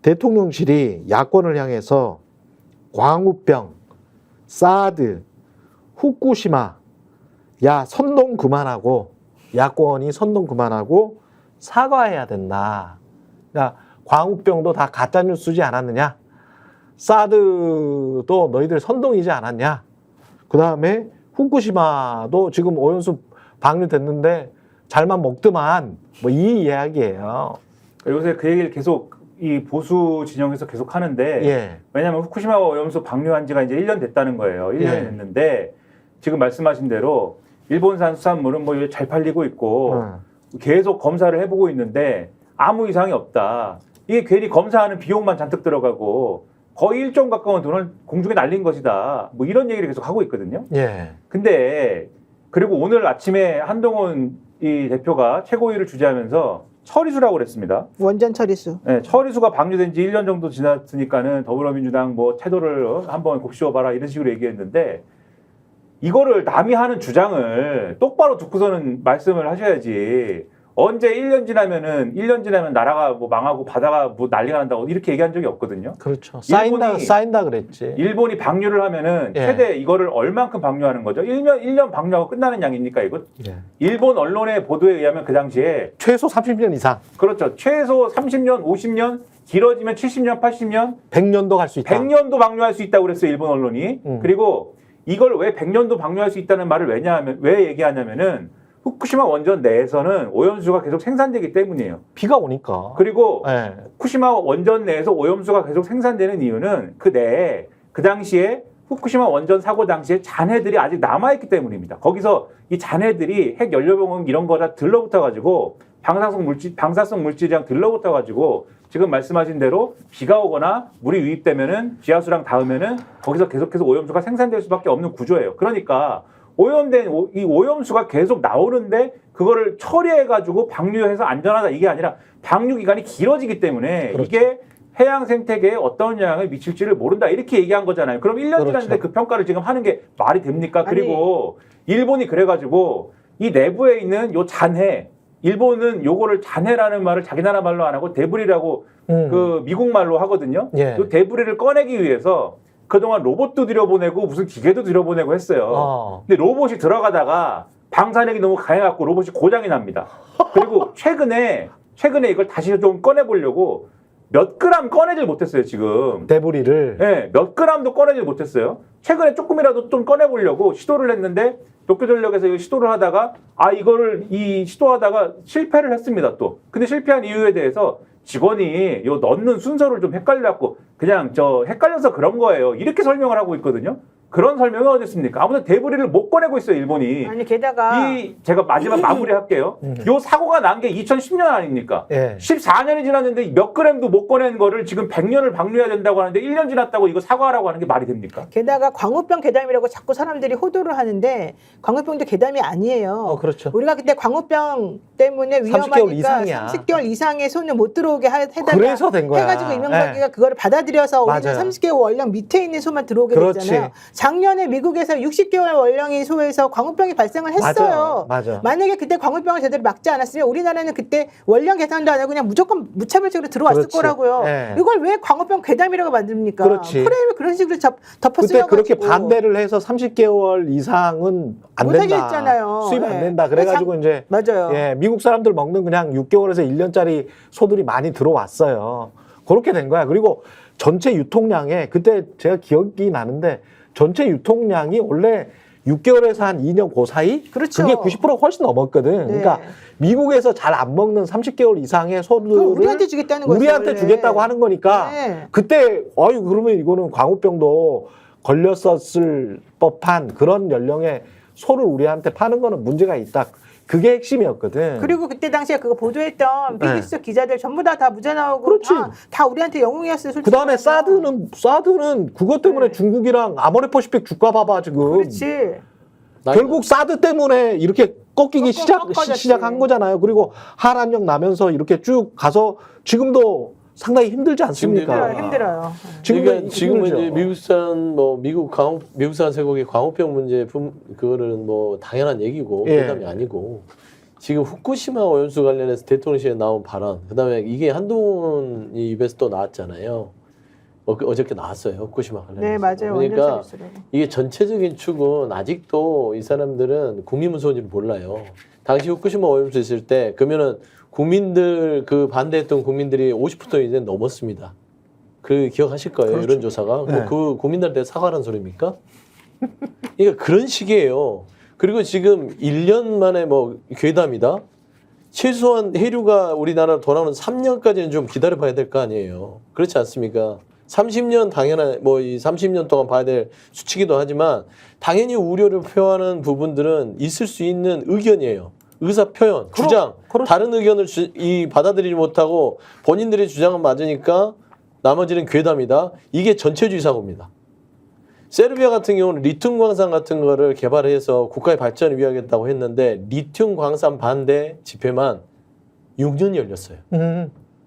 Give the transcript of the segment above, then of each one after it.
대통령실이 야권을 향해서 광우병, 사드, 후쿠시마, 야 선동 그만하고 야권이 선동 그만하고 사과해야 된다. 그러니까 광우병도 다 가짜 뉴스지 않았느냐? 사드도 너희들 선동이지 않았냐? 그 다음에 후쿠시마도 지금 오염수 방류됐는데 잘만 먹더만 뭐 이 이야기예요. 요새 그 얘기를 계속 이 보수 진영에서 계속 하는데 예. 왜냐하면 후쿠시마 오염수 방류한 지가 이제 1년 됐다는 거예요. 1년이 예. 됐는데 지금 말씀하신 대로 일본산 수산물은 뭐 잘 팔리고 있고 계속 검사를 해보고 있는데 아무 이상이 없다. 이게 괜히 검사하는 비용만 잔뜩 들어가고 거의 1조 가까운 돈을 공중에 날린 것이다. 뭐 이런 얘기를 계속 하고 있거든요. 예. 근데 그리고 오늘 아침에 한동훈 이 대표가 최고위를 주재하면서 처리수라고 그랬습니다. 원전 처리수. 네, 처리수가 방류된 지 1년 정도 지났으니까는 더불어민주당 뭐 태도를 한번 곱씹어봐라 이런 식으로 얘기했는데 이거를 남이 하는 주장을 똑바로 듣고서는 말씀을 하셔야지. 언제 1년 지나면 나라가 뭐 망하고 바다가 뭐 난리가 난다고 이렇게 얘기한 적이 없거든요. 그렇죠. 쌓인다 그랬지. 일본이 방류를 하면은 예. 최대 이거를 얼만큼 방류하는 거죠? 1년 방류하고 끝나는 양입니까 이거? 예. 일본 언론의 보도에 의하면 그 당시에 최소 30년 이상. 그렇죠. 최소 30년, 50년, 길어지면 70년, 80년, 100년도 갈 수 있다. 100년도 방류할 수 있다고 그랬어요. 일본 언론이. 그리고 이걸 왜 100년도 방류할 수 있다는 말을 왜 얘기하냐면은 후쿠시마 원전 내에서는 오염수가 계속 생산되기 때문이에요. 비가 오니까. 그리고 예. 후쿠시마 원전 내에서 오염수가 계속 생산되는 이유는 그 내에 그 당시에 후쿠시마 원전 사고 당시에 잔해들이 아직 남아있기 때문입니다. 거기서 이 잔해들이 핵 연료병원 이런 거 다 들러붙어가지고 방사성 물질이랑 들러붙어가지고 지금 말씀하신 대로 비가 오거나 물이 유입되면은 지하수랑 닿으면은 거기서 계속해서 오염수가 생산될 수밖에 없는 구조예요. 그러니까 오염된 이 오염수가 계속 나오는데 그거를 처리해가지고 방류해서 안전하다 이게 아니라 방류 기간이 길어지기 때문에 그렇죠. 이게 해양 생태계에 어떤 영향을 미칠지를 모른다 이렇게 얘기한 거잖아요. 그럼 1년 그렇죠. 지났는데 그 평가를 지금 하는 게 말이 됩니까? 그리고 일본이 그래가지고 이 내부에 있는 요 잔해 일본은 요거를 잔해라는 말을 자기 나라 말로 안 하고 데브리라고 그 미국 말로 하거든요. 예. 요 데브리를 꺼내기 위해서 그동안 로봇도 들여보내고 무슨 기계도 들여보내고 했어요. 근데 로봇이 들어가다가 방사능이 너무 강해갖고 로봇이 고장이 납니다. 그리고 최근에 이걸 다시 좀 꺼내보려고 몇 그램 꺼내질 못했어요, 지금. 데브리를. 네, 몇 그램도 꺼내질 못했어요. 최근에 조금이라도 좀 꺼내보려고 시도를 했는데 도쿄전력에서 이거 시도를 하다가 시도하다가 실패를 했습니다, 또. 근데 실패한 이유에 대해서 직원이 요 넣는 순서를 좀 헷갈려갖고 그냥 헷갈려서 그런 거예요. 이렇게 설명을 하고 있거든요. 그런 설명이 어디 있습니까? 아무튼 데브리를 못 꺼내고 있어요, 일본이. 아니 게다가 제가 마지막 마무리할게요. 요 사고가 난 게 2010년 아닙니까? 예. 14년이 지났는데 몇 그램도 못 꺼낸 거를 지금 100년을 방류해야 된다고 하는데 1년 지났다고 이거 사과하라고 하는 게 말이 됩니까? 게다가 광우병 괴담이라고 자꾸 사람들이 호도를 하는데 광우병도 괴담이 아니에요. 그렇죠. 우리가 그때 광우병 때문에 30개월 위험하니까 이상이야. 30개월 이상의 손을 못 들어오게 해달라. 그래서 된 거야. 해가지고 이명박이가 네. 그거를 받아들여서 우리는 맞아요. 30개월 원령 밑에 있는 소만 들어오게 그렇지. 됐잖아요. 작년에 미국에서 60개월 원령인 소에서 광우병이 발생을 했어요. 맞아. 만약에 그때 광우병을 제대로 막지 않았으면 우리나라는 그때 원령 계산도 안 하고 그냥 무조건 무차별적으로 들어왔을 그렇지. 거라고요. 네. 이걸 왜 광우병 괴담이라고 만듭니까? 그렇지. 프레임을 그런 식으로 덮어 그때 쓰려고 그렇게 반대를 해서 30개월 이상은 안 못하게 된다. 했잖아요. 수입 안 네. 된다. 그래가지고 이제 맞아요. 예, 미국 사람들 먹는 그냥 6개월에서 1년짜리 소들이 많이 들어왔어요. 그렇게 된 거야. 그리고 전체 유통량에 그때 제가 기억이 나는데 전체 유통량이 원래 6개월에서 한 2년 그 사이? 그렇죠. 그게 90% 훨씬 넘었거든. 네. 그러니까 미국에서 잘 안 먹는 30개월 이상의 소들을 우리한테 주겠다는 거죠. 우리한테 원래. 주겠다고 하는 거니까 네. 그때 그러면 이거는 광우병도 걸렸었을 법한 그런 연령의 소를 우리한테 파는 거는 문제가 있다. 그게 핵심이었거든. 그리고 그때 당시에 그거 보도했던 BBC 기자들 전부 다 무죄 나오고 그렇지. 다 우리한테 영웅이었어요. 솔직히. 그 다음에 말하면. 사드는 그것 때문에 네. 중국이랑 아모레퍼시픽 주가 봐봐 지금. 그렇지. 결국 사드 때문에 이렇게 꺾이기 꺾어졌지. 시작한 거잖아요. 그리고 한한령 나면서 이렇게 쭉 가서 지금도 상당히 힘들지 않습니까? 힘들어요. 지금은 이제 미국산 쇠고기 광우병 문제 그거는 뭐 당연한 얘기고 예. 부담이 아니고 지금 후쿠시마 오염수 관련해서 대통령실에 나온 발언, 그다음에 이게 한동훈 입에서 또 나왔잖아요. 어저께 나왔어요. 후쿠시마 관련해서. 네, 맞아요. 그러니까 완전 서비스로. 이게 전체적인 축은 아직도 이 사람들은 국민 무서운지를 몰라요. 당시 후쿠시마 오염수 있을 때 그러면은 국민들 그 반대했던 국민들이 50% 이제 넘었습니다. 그 기억하실 거예요. 그렇죠. 여론조사가. 네. 그 국민들한테 사과하는 소리입니까? 그러니까 그런 식이에요. 그리고 지금 1년 만에 뭐 괴담이다. 최소한 해류가 우리나라로 돌아오는 3년까지는 좀 기다려봐야 될 거 아니에요. 그렇지 않습니까? 30년 당연한 뭐 이 30년 동안 봐야 될 수치기도 하지만 당연히 우려를 표하는 부분들은 있을 수 있는 의견이에요. 의사 표현, 주장, 다른 의견을 받아들이지 못하고 본인들의 주장은 맞으니까 나머지는 괴담이다. 이게 전체주의 사고입니다. 세르비아 같은 경우는 리튬 광산 같은 거를 개발해서 국가의 발전을 위하겠다고 했는데 리튬 광산 반대 집회만 6년이 열렸어요.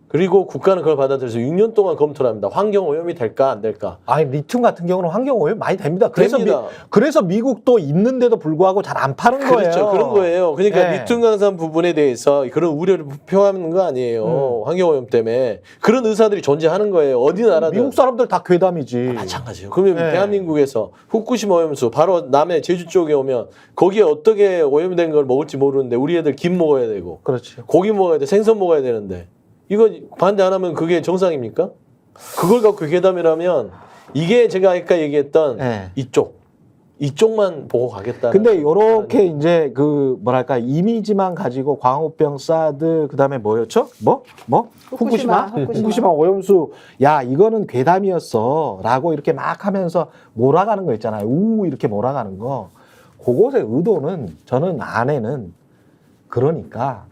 그리고 국가는 그걸 받아들여서 6년 동안 검토를 합니다. 환경 오염이 될까 안 될까? 아니 리튬 같은 경우는 환경 오염 많이 됩니다. 그래서 됩니다. 그래서 미국도 있는데도 불구하고 잘 안 파는 거예요. 그렇죠. 그런 거예요. 그러니까 네. 리튬 강산 부분에 대해서 그런 우려를 표하는 거 아니에요. 환경 오염 때문에 그런 의사들이 존재하는 거예요. 어디 나라든 미국 사람들 다 괴담이지. 마찬가지예요. 그러면 네. 대한민국에서 후쿠시마 오염수 바로 남해 제주 쪽에 오면 거기에 어떻게 오염된 걸 먹을지 모르는데 우리 애들 김 먹어야 되고 그렇지. 고기 먹어야 돼, 생선 먹어야 되는데 이거 반대 안 하면 그게 정상입니까? 그걸 갖고 괴담이라면 이게 제가 아까 얘기했던 네. 이쪽만 보고 가겠다. 근데 요렇게 이제 그 뭐랄까 이미지만 가지고 광우병, 사드 그다음에 뭐였죠? 후쿠시마 오염수 야 이거는 괴담이었어라고 이렇게 막 하면서 몰아가는 거 있잖아요. 우 이렇게 몰아가는 거. 그것의 의도는 저는 안에는 그러니까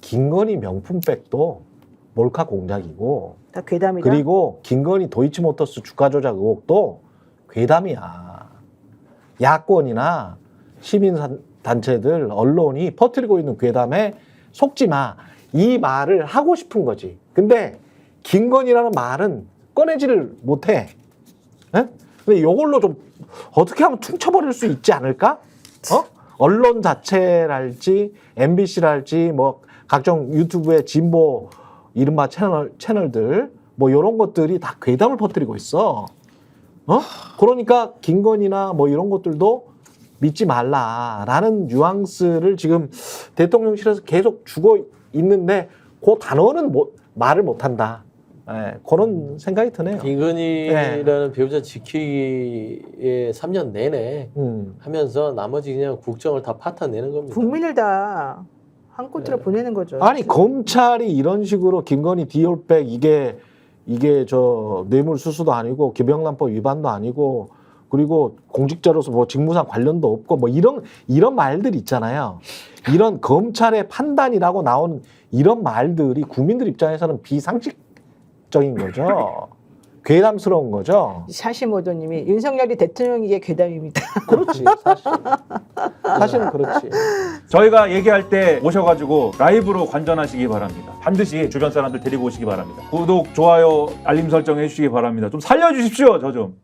김건희 명품백도 몰카 공작이고 다 괴담이다. 그리고 김건희 도이치모터스 주가 조작 의혹도 괴담이야. 야권이나 시민단체들, 언론이 퍼뜨리고 있는 괴담에 속지 마. 이 말을 하고 싶은 거지. 근데 김건희라는 말은 꺼내지를 못해. 에? 근데 이걸로 좀 어떻게 하면 퉁쳐버릴 수 있지 않을까? 언론 자체랄지 MBC랄지 뭐 각종 유튜브의 진보 이른바 채널들 뭐 이런 것들이 다 괴담을 퍼뜨리고 있어. 그러니까 김건희나 뭐 이런 것들도 믿지 말라라는 뉘앙스를 지금 대통령실에서 계속 주고 있는데 그 단어는 말을 못한다. 그런 생각이 드네요. 김건희라는 배우자 지키기에 3년 내내 하면서 나머지 그냥 국정을 다 파탄내는 겁니다. 국민을 다 한 꼬투로 보내는 거죠. 아니 검찰이 이런 식으로 김건희 디올백 이게 저 뇌물수수도 아니고 김영란법 위반도 아니고 그리고 공직자로서 뭐 직무상 관련도 없고 뭐 이런 말들 있잖아요. 이런 검찰의 판단이라고 나온 이런 말들이 국민들 입장에서는 비상식적인 거죠. 괴담스러운 거죠. 샤시모도님이 윤석열이 대통령이기에 괴담입니다. 그렇지 사실은 그렇지. 저희가 얘기할 때 오셔가지고 라이브로 관전하시기 바랍니다. 반드시 주변 사람들 데리고 오시기 바랍니다. 구독, 좋아요, 알림 설정 해주시기 바랍니다. 좀 살려주십시오, 저 좀.